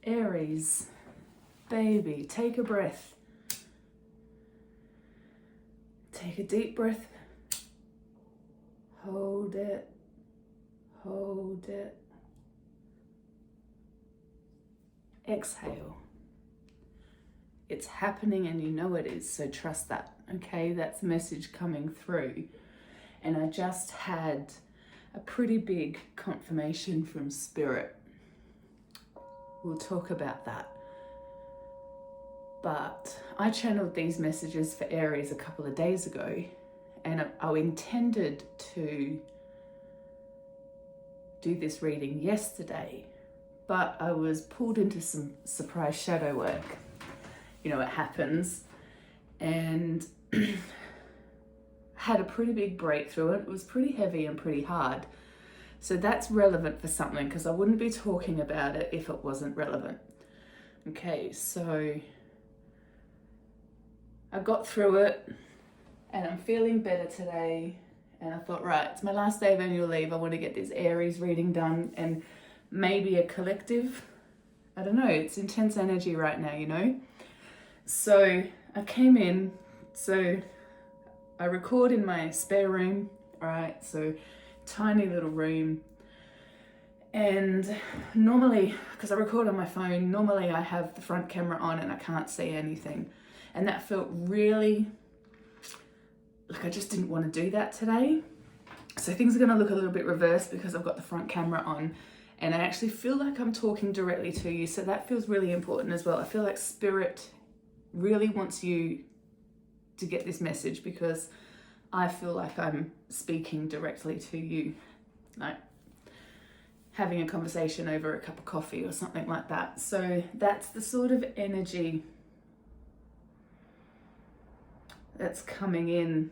Aries, baby, take a breath. Take a deep breath. Hold it. Hold it. Exhale. It's happening and you know it is, so trust that, okay? That's a message coming through. And I just had a pretty big confirmation from Spirit. We'll talk about that. But I channeled these messages for Aries a couple of days ago, and I intended to do this reading yesterday, but I was pulled into some surprise shadow work. You know, it happens, and had a pretty big breakthrough. It was pretty heavy and pretty hard. So that's relevant for something, because I wouldn't be talking about it if it wasn't relevant. Okay, so I got through it and I'm feeling better today. And I thought, right, it's my last day of annual leave. I want to get this Aries reading done and maybe a collective. I don't know, it's intense energy right now, you know? So I came in, so I record in my spare room, right? So tiny little room. And normally, because I record on my phone, normally I have the front camera on and I can't see anything. And that felt really, like I just didn't want to do that today. So things are going to look a little bit reversed because I've got the front camera on and I actually feel like I'm talking directly to you. So that feels really important as well. I feel like Spirit really wants you to get this message because I feel like I'm speaking directly to you, like having a conversation over a cup of coffee or something like that. So that's the sort of energy that's coming in,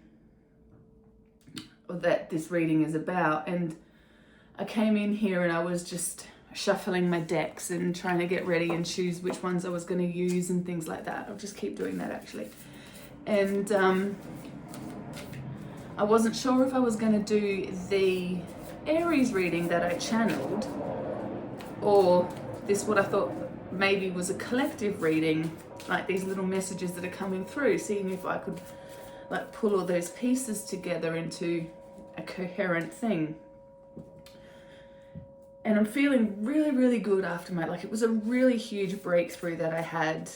or that this reading is about. And I came in here and I was just shuffling my decks and trying to get ready and choose which ones I was going to use and things like that. I'll just keep doing that actually. And I wasn't sure if I was going to do the Aries reading that I channeled or this, what I thought maybe was a collective reading, like these little messages that are coming through, seeing if I could like pull all those pieces together into a coherent thing. And I'm feeling really, really good after my, like it was a really huge breakthrough that I had.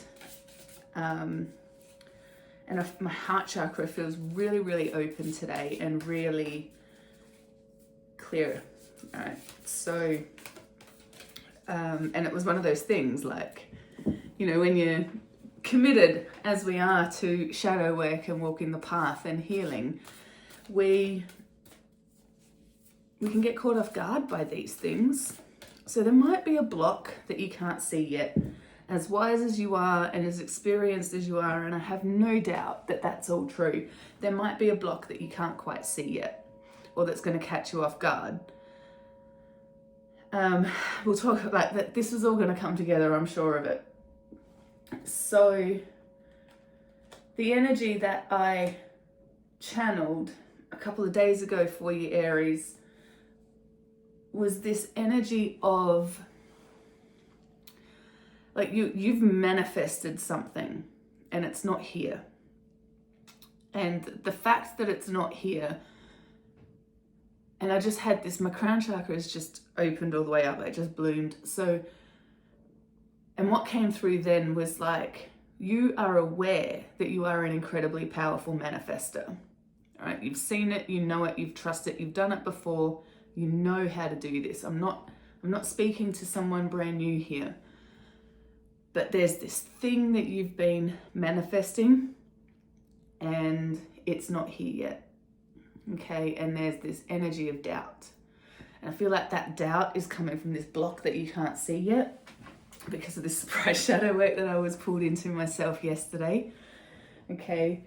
And my heart chakra feels really, really open today and really clear. All right, so, and it was one of those things like, you know, when you're committed, as we are, to shadow work and walking the path and healing, we can get caught off guard by these things. So there might be a block that you can't see yet. As wise as you are and as experienced as you are, and I have no doubt that that's all true, there might be a block that you can't quite see yet, or that's going to catch you off guard. We'll talk about that. This is all going to come together, I'm sure of it. So the energy that I channeled a couple of days ago for you, Aries, was this energy of like you've manifested something and it's not here. And the fact that it's not here, and I just had this, my crown chakra is just opened all the way up, it just bloomed. So, and what came through then was like, you are aware that you are an incredibly powerful manifester. All right, you've seen it, you know it, you've trusted it, you've done it before, you know how to do this. I'm not speaking to someone brand new here, but there's this thing that you've been manifesting and it's not here yet. Okay, and there's this energy of doubt. And I feel like that doubt is coming from this block that you can't see yet because of this surprise shadow work that I was pulled into myself yesterday. Okay,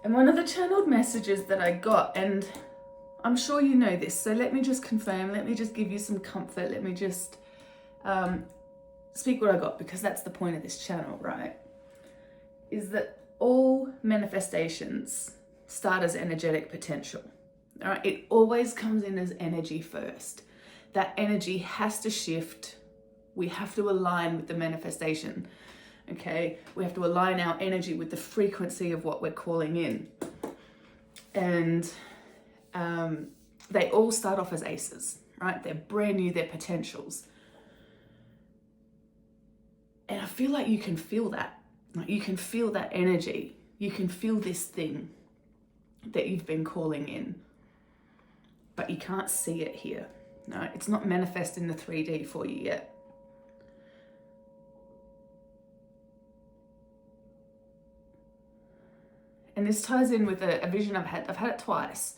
and one of the channeled messages that I got, and I'm sure you know this, so let me just confirm, let me just give you some comfort, let me just speak what I got, because that's the point of this channel, right? Is that all manifestations start as energetic potential. All right, it always comes in as energy first. That energy has to shift We have to align with the manifestation, okay? We have to align our energy with the frequency of what we're calling in. And they all start off as aces, right? They're brand new, they're potentials. And I feel like you can feel that. Like you can feel that energy. You can feel this thing that you've been calling in. But you can't see it here. No, it's not manifest in the 3D for you yet. And this ties in with a vision I've had. I've had it twice.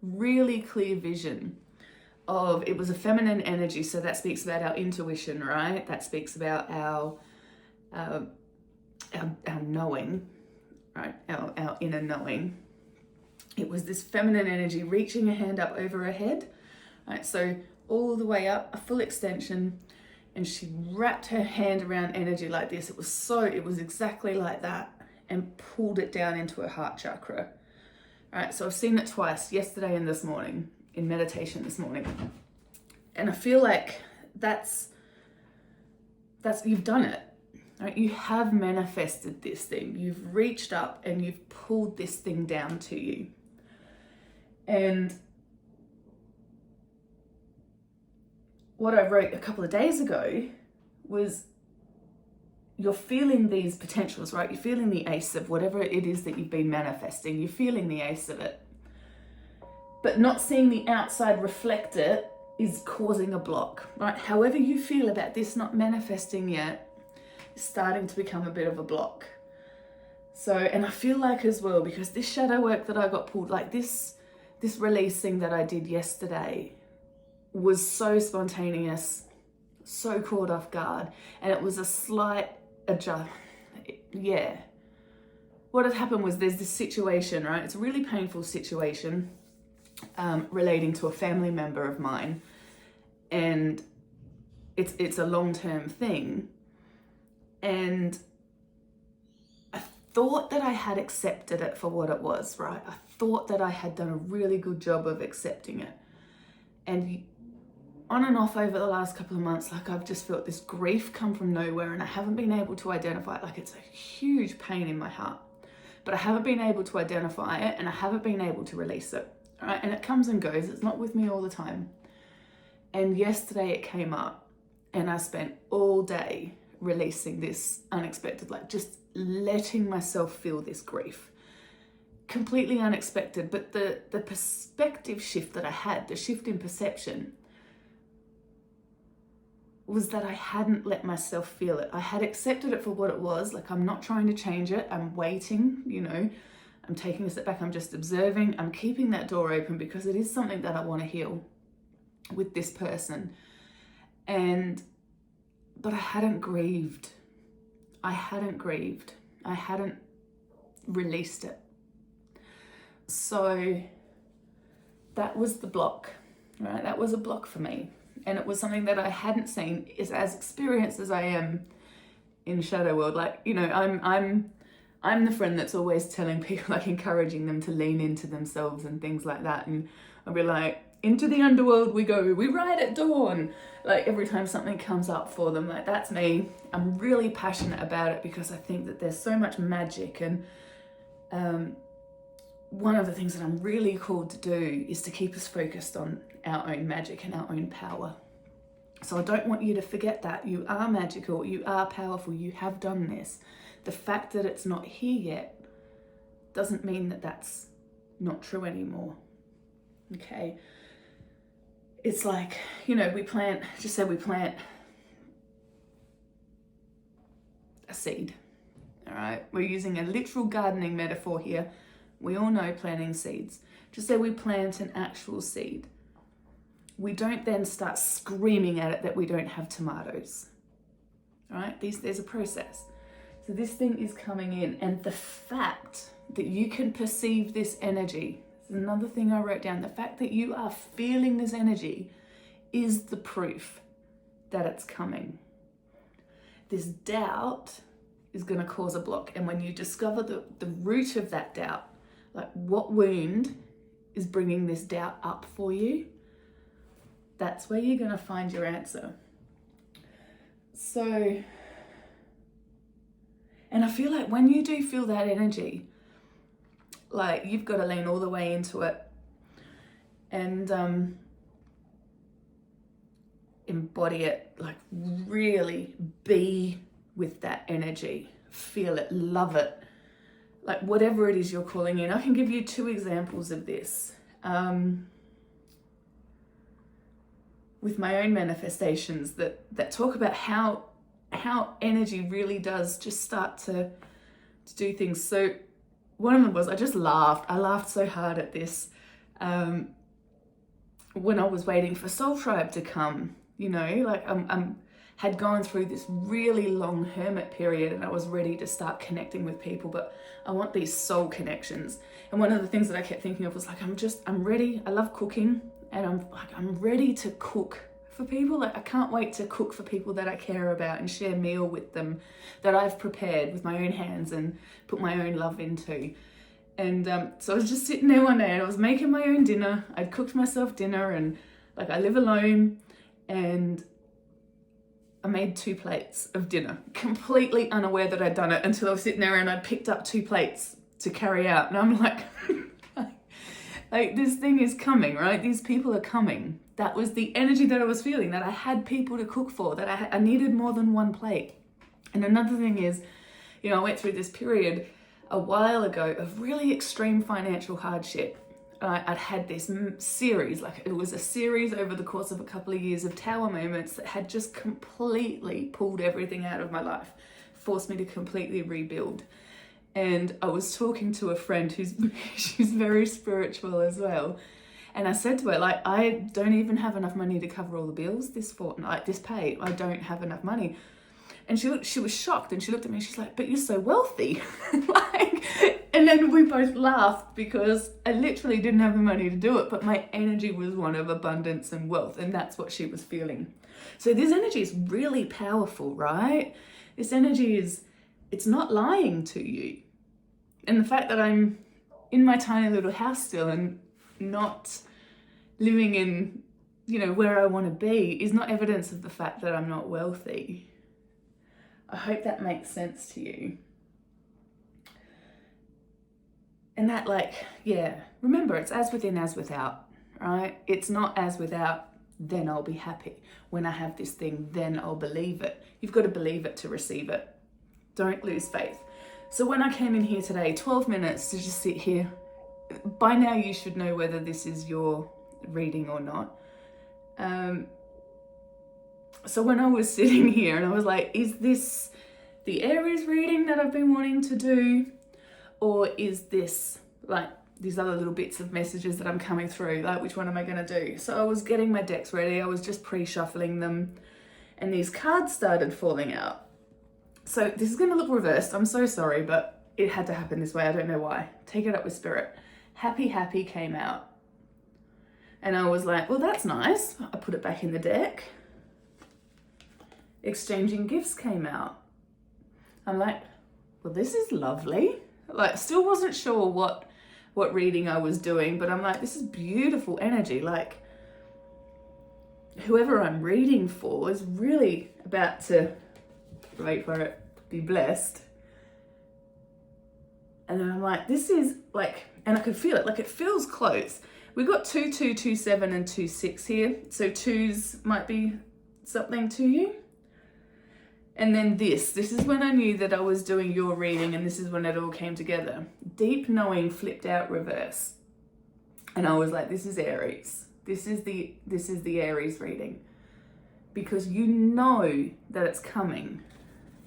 Really clear vision of, it was a feminine energy. So that speaks about our intuition, right? That speaks about our knowing, right? Our inner knowing. It was this feminine energy reaching a hand up over her head, right? So all the way up, a full extension, and she wrapped her hand around energy like this. It was exactly like that, and pulled it down into her heart chakra. All right, so I've seen it twice, yesterday and this morning, in meditation this morning. And I feel like that's you've done it. Right? You have manifested this thing. You've reached up and you've pulled this thing down to you. And what I wrote a couple of days ago was, you're feeling these potentials, right? You're feeling the ace of whatever it is that you've been manifesting. You're feeling the ace of it. But not seeing the outside reflect it is causing a block, right? However you feel about this not manifesting yet, it's starting to become a bit of a block. So, and I feel like as well, because this shadow work that I got pulled, like this releasing that I did yesterday was so spontaneous, so caught off guard, and it was a slight adjust. Yeah. What had happened was, there's this situation, right? It's a really painful situation relating to a family member of mine, and it's a long-term thing. And I thought that I had accepted it for what it was, right? I thought that I had done a really good job of accepting it. And on and off over the last couple of months, like I've just felt this grief come from nowhere, and I haven't been able to identify it. Like it's a huge pain in my heart, but I haven't been able to identify it, and I haven't been able to release it, all right? And it comes and goes. It's not with me all the time. And yesterday it came up, and I spent all day releasing this unexpected, like just letting myself feel this grief. Completely unexpected, but the perspective shift that I had, the shift in perception, was that I hadn't let myself feel it. I had accepted it for what it was. Like, I'm not trying to change it. I'm waiting, I'm taking a step back. I'm just observing. I'm keeping that door open because it is something that I want to heal with this person. But I hadn't grieved. I hadn't released it. So that was the block, right? That was a block for me. And it was something that I hadn't seen. Is as experienced as I am in shadow world. Like, I'm the friend that's always telling people, like encouraging them to lean into themselves and things like that. And I'll be like, into the underworld we go, we ride at dawn. Like every time something comes up for them, like that's me. I'm really passionate about it because I think that there's so much magic. And one of the things that I'm really called to do is to keep us focused on our own magic and our own power. So I don't want you to forget that. You are magical, you are powerful, you have done this. The fact that it's not here yet doesn't mean that that's not true anymore. Okay? It's like, we plant a seed. All right? We're using a literal gardening metaphor here. We all know planting seeds. Just say we plant an actual seed. We don't then start screaming at it that we don't have tomatoes. All right? There's a process. So this thing is coming in, and the fact that you can perceive this energy, is another thing I wrote down. The fact that you are feeling this energy is the proof that it's coming. This doubt is going to cause a block. And when you discover the root of that doubt, like what wound is bringing this doubt up for you, that's where you're going to find your answer. So, and I feel like when you do feel that energy, like you've got to lean all the way into it and embody it, like really be with that energy, feel it, love it, like whatever it is you're calling in. I can give you 2 examples of this. With my own manifestations that talk about how energy really does just start to do things. So one of them was, I laughed so hard at this when I was waiting for Soul Tribe to come, you know, like had gone through this really long hermit period and I was ready to start connecting with people, but I want these soul connections. And one of the things that I kept thinking of was like, I'm ready. I love cooking and I'm ready to cook for people. Like, I can't wait to cook for people that I care about and share a meal with them that I've prepared with my own hands and put my own love into. And so I was just sitting there one day and I was making my own dinner. I'd cooked myself dinner and like I live alone, and I made 2 plates of dinner, completely unaware that I'd done it until I was sitting there and I picked up 2 plates to carry out. And I'm like, like this thing is coming, right? These people are coming. That was the energy that I was feeling, that I had people to cook for, that I needed more than 1 plate. And another thing is, you know, I went through this period a while ago of really extreme financial hardship. I'd had this series, like it was a series over the course of a couple of years of tower moments that had just completely pulled everything out of my life, forced me to completely rebuild. And I was talking to a friend she's very spiritual as well. And I said to her, like, I don't even have enough money to cover all the bills this fortnight, this pay. I don't have enough money. And she was shocked and she looked at me and she's like, but you're so wealthy. And then we both laughed because I literally didn't have the money to do it, but my energy was one of abundance and wealth, and that's what she was feeling. So this energy is really powerful, right? This energy it's not lying to you. And the fact that I'm in my tiny little house still and not living in, you know, where I want to be is not evidence of the fact that I'm not wealthy. I hope that makes sense to you. And that, like, yeah, remember, it's as within, as without, right? It's not as without, then I'll be happy. When I have this thing, then I'll believe it. You've got to believe it to receive it. Don't lose faith. So when I came in here today, 12 minutes to just sit here, by now you should know whether this is your reading or not. So when I was sitting here and I was like, is this the Aries reading that I've been wanting to do? Or is this like these other little bits of messages that I'm coming through? Like, which one am I going to do? So I was getting my decks ready. I was just pre-shuffling them and these cards started falling out. So this is going to look reversed. I'm so sorry, but it had to happen this way. I don't know why. Take it up with spirit. Happy, happy came out. And I was like, well, that's nice. I put it back in the deck. Exchanging gifts came out. I'm like, well, this is lovely. Like, still wasn't sure what reading I was doing, but I'm like, this is beautiful energy. Like, whoever I'm reading for is really about to, wait for it, be blessed. And then I'm like, this is like, and I could feel it, like it feels close. We got 2, 2, 2, 7 and 2, 6 here. So 2s might be something to you. And then this is when I knew that I was doing your reading, and this is when it all came together. Deep knowing flipped out reverse. And I was like, this is Aries. This is the Aries reading. Because you know that it's coming.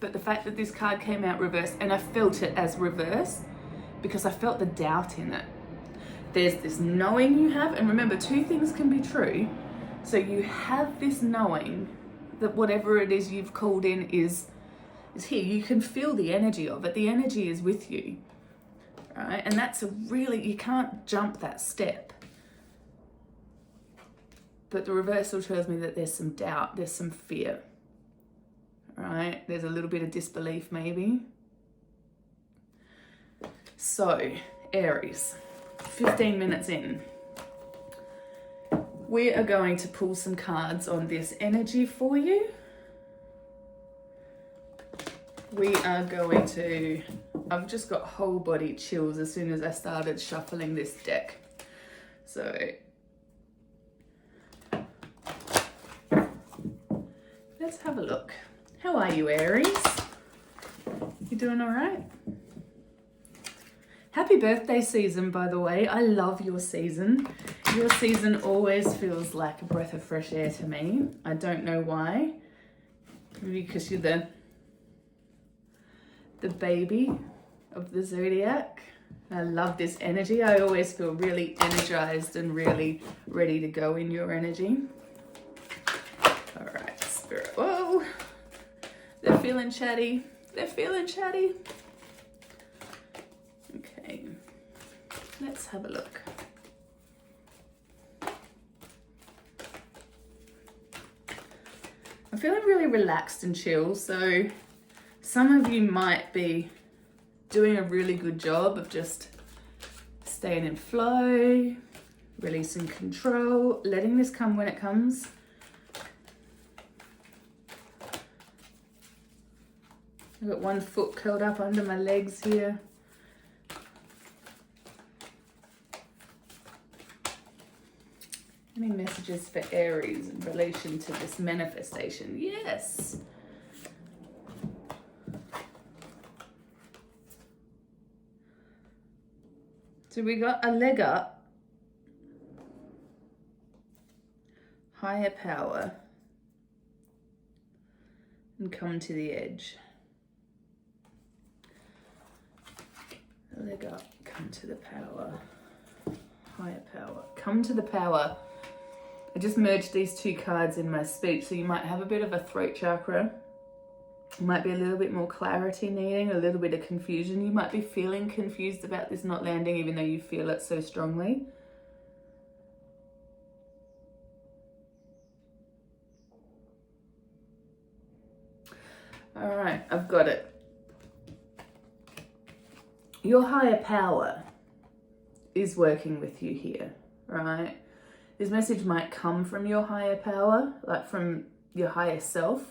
But the fact that this card came out reverse, and I felt it as reverse because I felt the doubt in it. There's this knowing you have, and remember, 2 things can be true. So you have this knowing that whatever it is you've called in is here. You can feel the energy of it. The energy is with you, right? And that's you can't jump that step. But the reversal tells me that there's some doubt, there's some fear, right? There's a little bit of disbelief maybe. So, Aries, 15 minutes in. We are going to pull some cards on this energy for you. we are going to, I've just got whole body chills as soon as I started shuffling this deck. So let's have a look. How are you, Aries? You doing all right? Happy birthday season, by the way. I love your season. Your season always feels like a breath of fresh air to me. I don't know why. Maybe because you're the baby of the zodiac. I love this energy. I always feel really energized and really ready to go in your energy. All right, Spirit. Whoa. They're feeling chatty. They're feeling chatty. Okay. Let's have a look. I'm feeling really relaxed and chill, so some of you might be doing a really good job of just staying in flow, releasing control, letting this come when it comes. I've got one foot curled up under my legs here. Any messages for Aries in relation to this manifestation? Yes. So we got a leg up, higher power, and come to the edge. A leg up, come to the power, higher power, come to the power. I just merged these two cards in my speech, so you might have a bit of a throat chakra. You might be a little bit more clarity needing, a little bit of confusion. You might be feeling confused about this not landing, even though you feel it so strongly. All right, I've got it. Your higher power is working with you here, right? This message might come from your higher power, like from your higher self.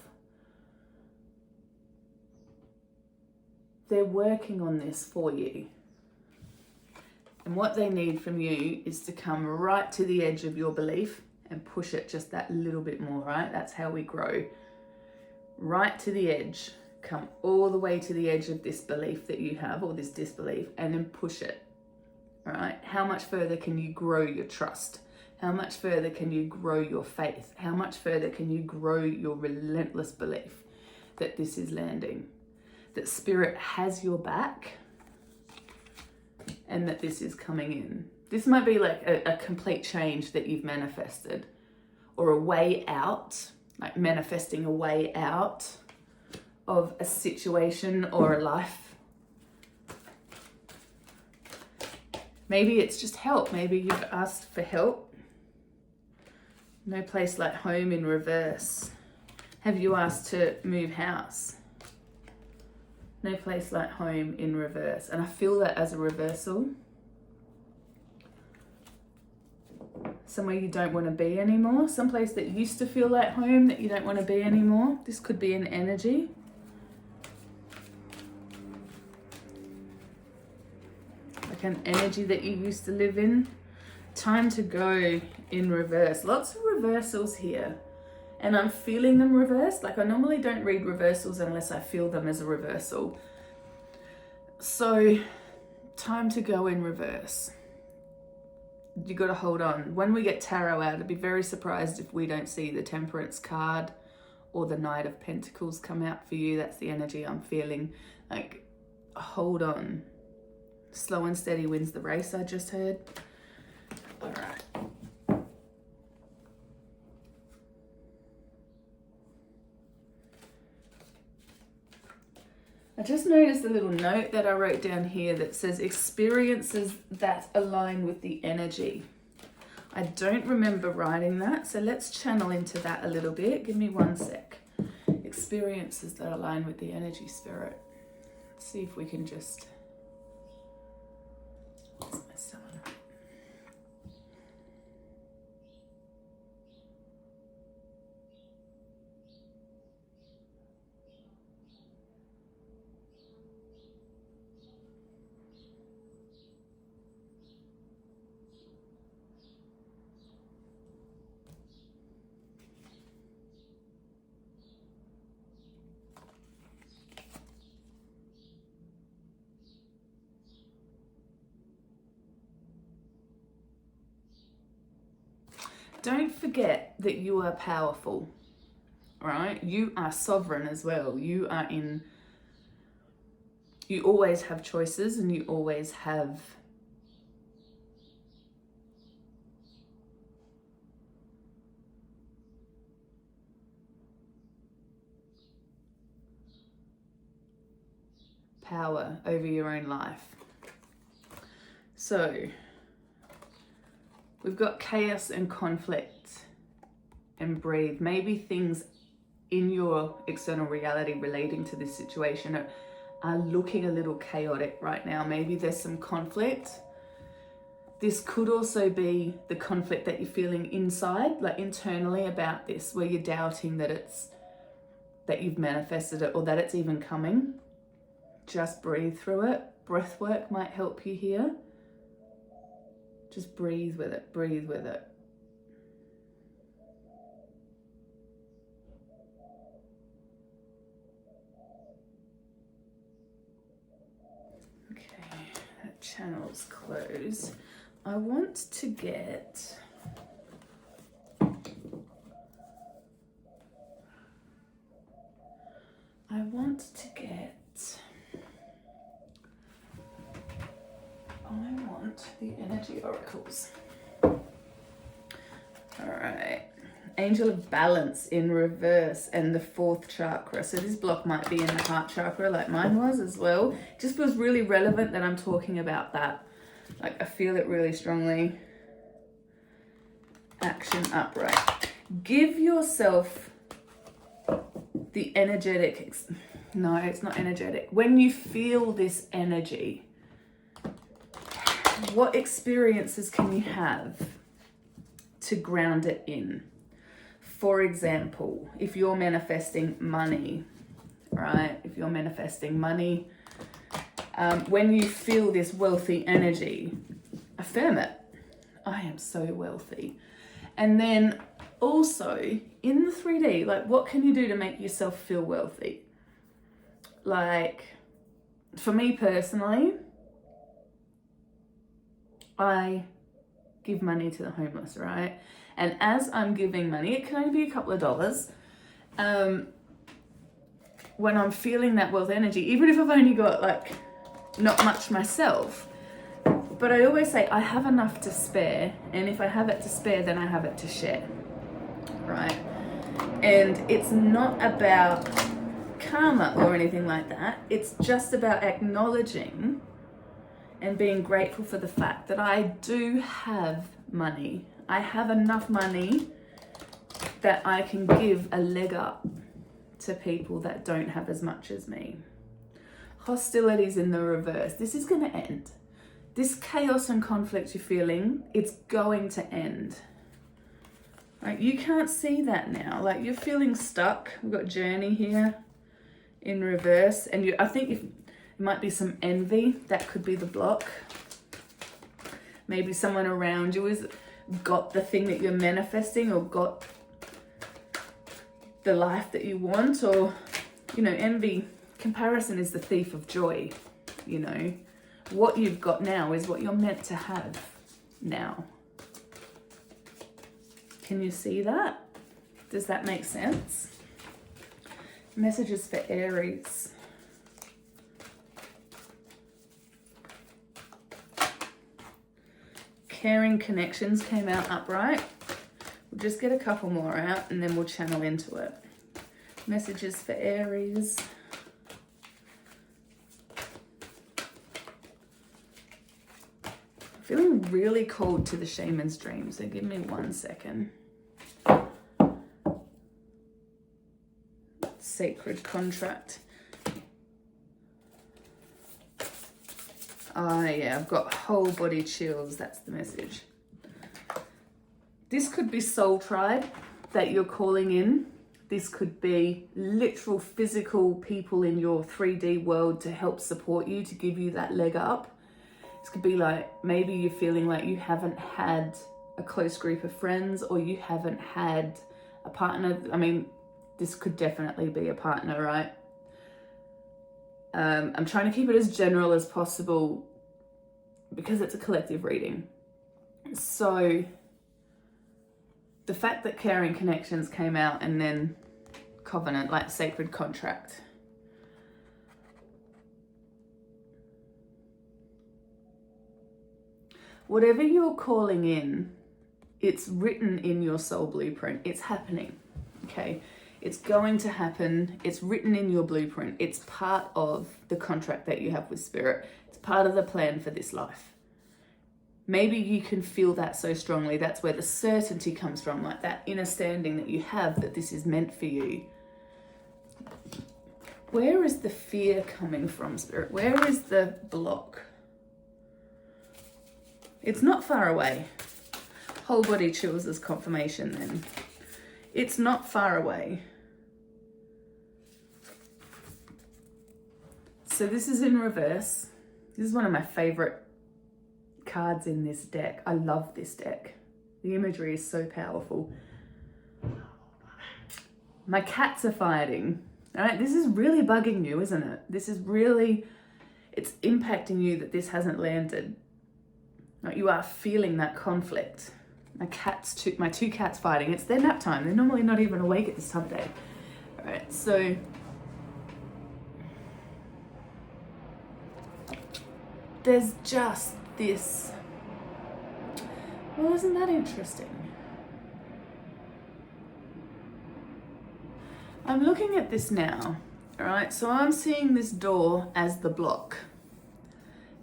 They're working on this for you. And what they need from you is to come right to the edge of your belief and push it just that little bit more, right? That's how we grow. Right to the edge. Come all the way to the edge of this belief that you have, or this disbelief, and then push it, all right? How much further can you grow your trust? How much further can you grow your faith? How much further can you grow your relentless belief that this is landing? That Spirit has your back and that this is coming in. This might be like a complete change that you've manifested, or a way out, like manifesting a way out of a situation or a life. Maybe it's just help. Maybe you've asked for help. No place like home in reverse. Have you asked to move house? No place like home in reverse. And I feel that as a reversal. Somewhere you don't want to be anymore. Someplace that used to feel like home that you don't want to be anymore. This could be an energy. Like an energy that you used to live in. Time to go in reverse. Lots of reversals here. And I'm feeling them reversed. Like I normally don't read reversals unless I feel them as a reversal. So, time to go in reverse. You got to hold on. When we get tarot out, I'd be very surprised if we don't see the Temperance card or the Knight of Pentacles come out for you. That's the energy I'm feeling. Like, hold on. Slow and steady wins the race, I just heard. All right. I just noticed a little note that I wrote down here that says experiences that align with the energy. I don't remember writing that, so let's channel into that a little bit. Give me one sec. Experiences that align with the energy, Spirit. Let's see if we can just... Where's my sun? don't forget that you are powerful, right? You are sovereign as well. You always have choices, and you always have power over your own life. So we've got chaos and conflict and breathe. Maybe things in your external reality relating to this situation are looking a little chaotic right now. Maybe there's some conflict. This could also be the conflict that you're feeling inside, like internally about this, where you're doubting that you've manifested it or that it's even coming. Just breathe through it. Breath work might help you here. Just breathe with it, breathe with it. Okay, that channel's closed. I want to get the energy oracles. All right. Angel of Balance in reverse and the 4th chakra. So this block might be in the heart chakra like mine was as well. It just feels really relevant that I'm talking about that. Like I feel it really strongly. Action upright. Give yourself the energetic... No, it's not energetic. When you feel this energy, what experiences can you have to ground it in? For example, if you're manifesting money, right? If you're manifesting money, when you feel this wealthy energy, affirm it. I am so wealthy. And then also in the 3D, like what can you do to make yourself feel wealthy? Like for me personally, I give money to the homeless, right? And as I'm giving money, it can only be a couple of dollars. When I'm feeling that wealth energy, even if I've only got like not much myself, but I always say I have enough to spare. And if I have it to spare, then I have it to share, right? And it's not about karma or anything like that. It's just about acknowledging and being grateful for the fact that I do have money. I have enough money that I can give a leg up to people that don't have as much as me. Hostilities in the reverse. This is going to end. This chaos and conflict you're feeling, it's going to end. Right? You can't see that now. Like you're feeling stuck. We've got journey here in reverse. And I think it might be some envy. That could be the block. Maybe someone around you has got the thing that you're manifesting or got the life that you want, or, envy, comparison is the thief of joy, What you've got now is what you're meant to have now. Can you see that? Does that make sense? Messages for Aries. Caring connections came out upright. We'll just get a couple more out and then we'll channel into it. Messages for Aries. Feeling really called to the shaman's dream, so give me 1 second. Sacred contract. Oh yeah, I've got whole body chills. That's the message. This could be soul tribe that you're calling in. This could be literal physical people in your 3D world to help support you, to give you that leg up. This could be like, maybe you're feeling like you haven't had a close group of friends, or you haven't had a partner. I mean, this could definitely be a partner, right? I'm trying to keep it as general as possible because it's a collective reading. So the fact that caring connections came out and then covenant, like sacred contract. Whatever you're calling in, it's written in your soul blueprint. It's happening, okay? It's going to happen. It's written in your blueprint. It's part of the contract that you have with spirit. It's part of the plan for this life. Maybe you can feel that so strongly. That's where the certainty comes from, like that inner standing that you have that this is meant for you. Where is the fear coming from, spirit? Where is the block? It's not far away. Whole body chills as confirmation then. It's not far away. So this is in reverse. This is one of my favorite cards in this deck. I love this deck. The imagery is so powerful. My cats are fighting. All right, this is really bugging you, isn't it? This is really, it's impacting you that this hasn't landed. Like, you are feeling that conflict. My two cats fighting. It's their nap time. They're normally not even awake at this time of day. All right, so there's just this. Well, isn't that interesting? I'm looking at this now. All right, so I'm seeing this door as the block.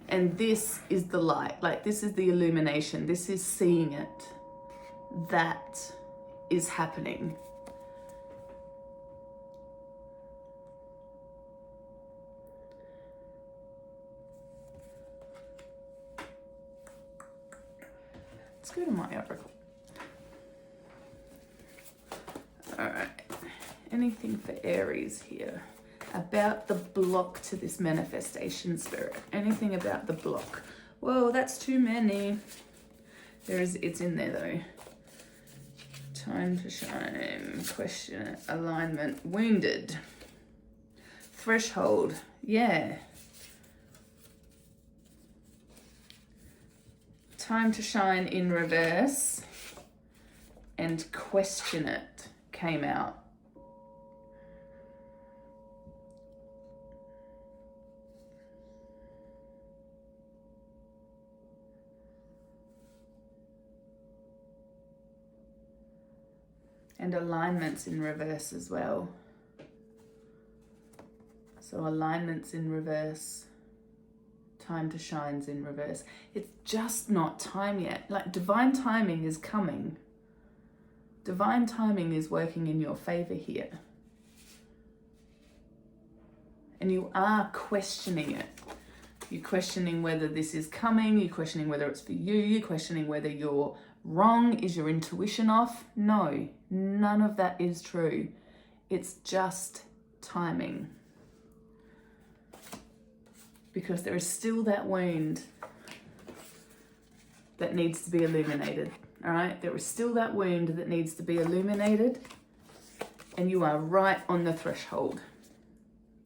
And this is the light, like this is the illumination. This is seeing it. That is happening. Let's go to my oracle. All right. Anything for Aries here? About the block to this manifestation, spirit. Anything about the block? Whoa, that's too many. It's in there though. Time to shine. Question. Alignment. Wounded. Threshold. Yeah. Time to shine in reverse. And question it came out. And alignments in reverse as well. So alignments in reverse. Time to shine's in reverse. It's just not time yet. Like divine timing is coming. Divine timing is working in your favor here. And you are questioning it. You're questioning whether this is coming. You're questioning whether it's for you. You're questioning whether you're wrong. Is your intuition off? No, none of that is true. It's just timing. Because there is still that wound that needs to be illuminated. All right, there is still that wound that needs to be illuminated. And you are right on the threshold.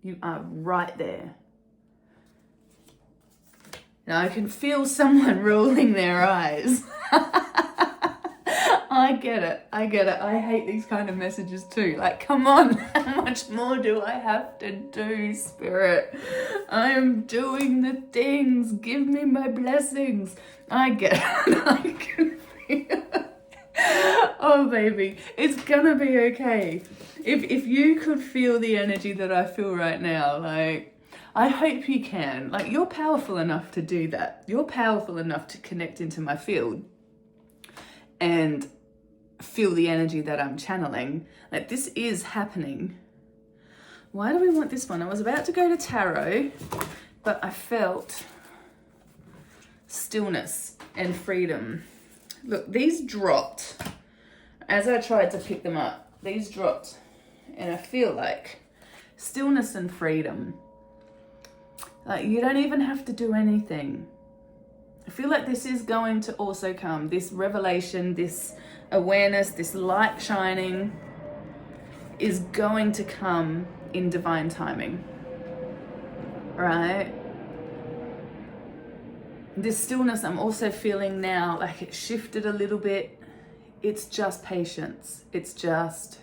You are right there. Now I can feel someone rolling their eyes. I get it. I hate these kind of messages too. Like, come on, how much more do I have to do, spirit? I am doing the things. Give me my blessings. I get it. I can feel it. Oh, baby, it's gonna be okay. If you could feel the energy that I feel right now, like, I hope you can. Like, you're powerful enough to do that. You're powerful enough to connect into my field and feel the energy that I'm channeling. Like, this is happening. Why do we want this one? I was about to go to tarot, but I felt stillness and freedom. Look, these dropped as I tried to pick them up. These dropped, and I feel like stillness and freedom. Like, you don't even have to do anything. I feel like this is going to also come. This revelation, this awareness, this light shining is going to come in divine timing. Right? This stillness I'm also feeling now, like it shifted a little bit. it's just patience. It's just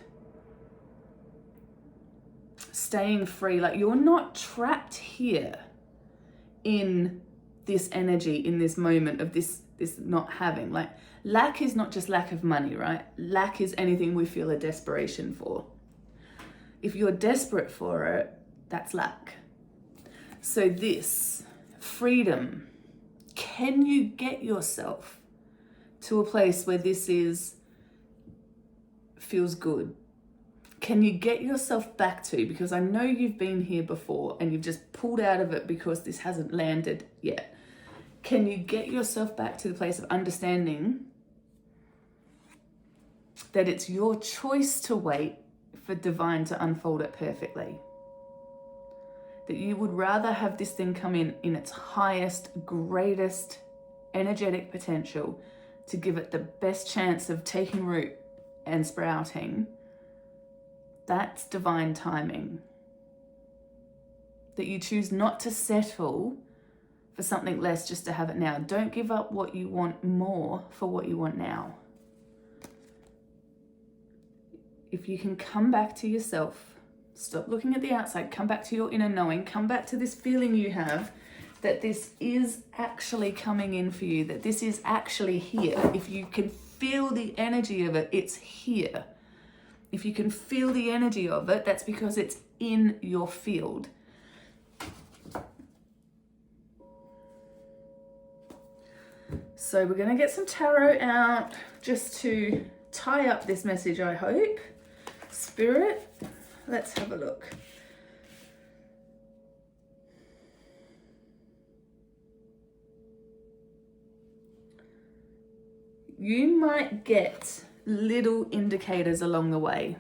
staying free. Like, you're not trapped here in this energy, in this moment of this not having. Like, lack is not just lack of money, right? Lack is anything we feel a desperation for. If you're desperate for it, that's lack. So this freedom, can you get yourself to a place where this feels good? Can you get yourself back to, because I know you've been here before and you've just pulled out of it because this hasn't landed yet. Can you get yourself back to the place of understanding that it's your choice to wait for divine to unfold it perfectly? That you would rather have this thing come in its highest, greatest energetic potential to give it the best chance of taking root and sprouting. That's divine timing. That you choose not to settle for something less just to have it now. Don't give up what you want more for what you want now. If you can come back to yourself, stop looking at the outside, come back to your inner knowing, come back to this feeling you have that this is actually coming in for you, that this is actually here. If you can feel the energy of it, it's here. If you can feel the energy of it, that's because it's in your field. So we're going to get some tarot out just to tie up this message, I hope. Spirit, let's have a look. You might get little indicators along the way.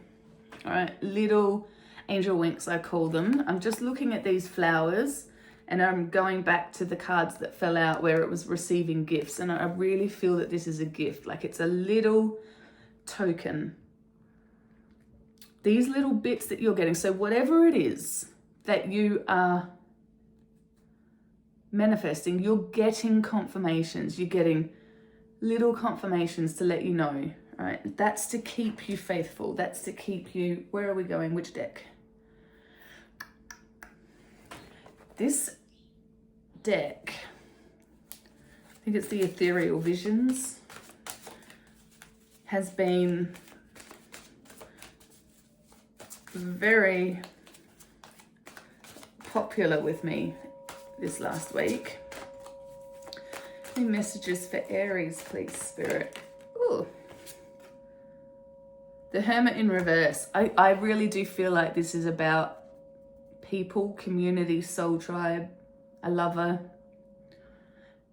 All right, little angel winks, I call them. I'm just looking at these flowers and I'm going back to the cards that fell out where it was receiving gifts. And I really feel that this is a gift, like it's a little token. These little bits that you're getting, so whatever it is that you are manifesting, you're getting confirmations, you're getting little confirmations to let you know, right? That's to keep you faithful. That's to keep you, where are we going? Which deck? This deck, I think it's the Ethereal Visions, has been very popular with me this last week. Any messages for Aries, please, Spirit? Ooh. The Hermit in reverse. I really do feel like this is about people, community, soul tribe, a lover,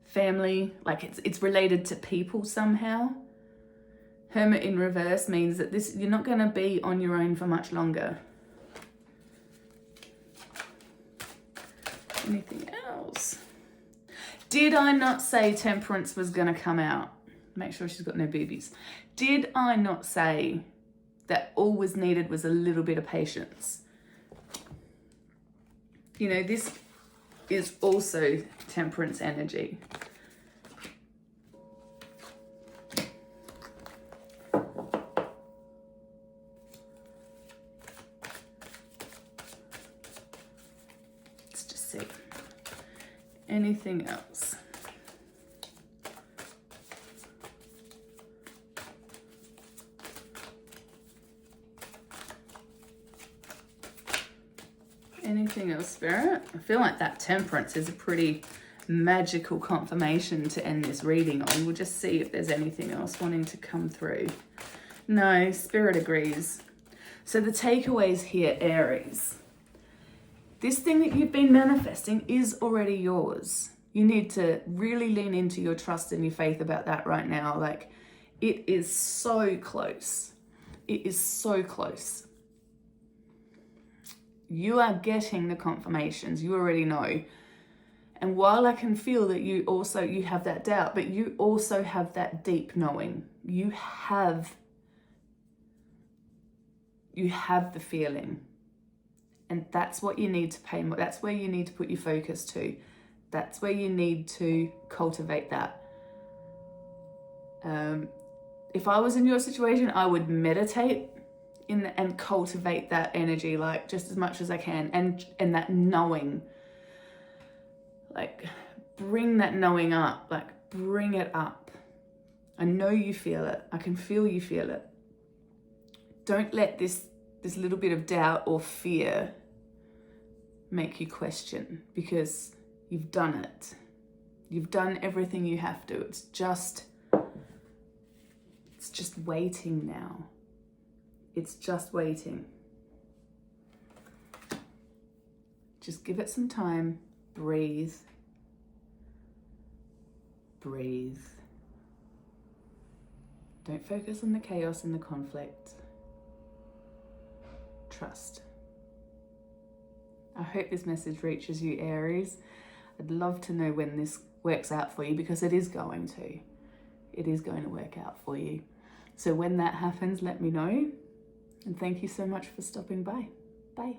family. Like it's related to people somehow. Hermit in reverse means that you're not going to be on your own for much longer. Anything else? Did I not say Temperance was going to come out? Make sure she's got no boobies. Did I not say that all was needed was a little bit of patience? You know, this is also Temperance energy. Let's just see. Anything else? Anything else, Spirit? I feel like that Temperance is a pretty magical confirmation to end this reading on. We'll just see if there's anything else wanting to come through. No, Spirit agrees. So the takeaways here, Aries. This thing that you've been manifesting is already yours. You need to really lean into your trust and your faith about that right now. Like, it is so close. It is so close. You are getting the confirmations. You already know. And while I can feel that you have that doubt, but you also have that deep knowing. You have the feeling. And that's what you need to pay more. That's where you need to put your focus to. That's where you need to cultivate that. if I was in your situation, I would meditate and cultivate that energy, like, just as much as I can, and that knowing, like, bring that knowing up, like, bring it up. I know you feel it. I can feel you feel it. Don't let this little bit of doubt or fear make you question, because you've done it. You've done everything you have to. It's just waiting now. It's just waiting. Just give it some time. Breathe. Breathe. Don't focus on the chaos and the conflict. Trust. I hope this message reaches you, Aries. I'd love to know when this works out for you, because it is going to. It is going to work out for you. So when that happens, let me know. And thank you so much for stopping by. Bye.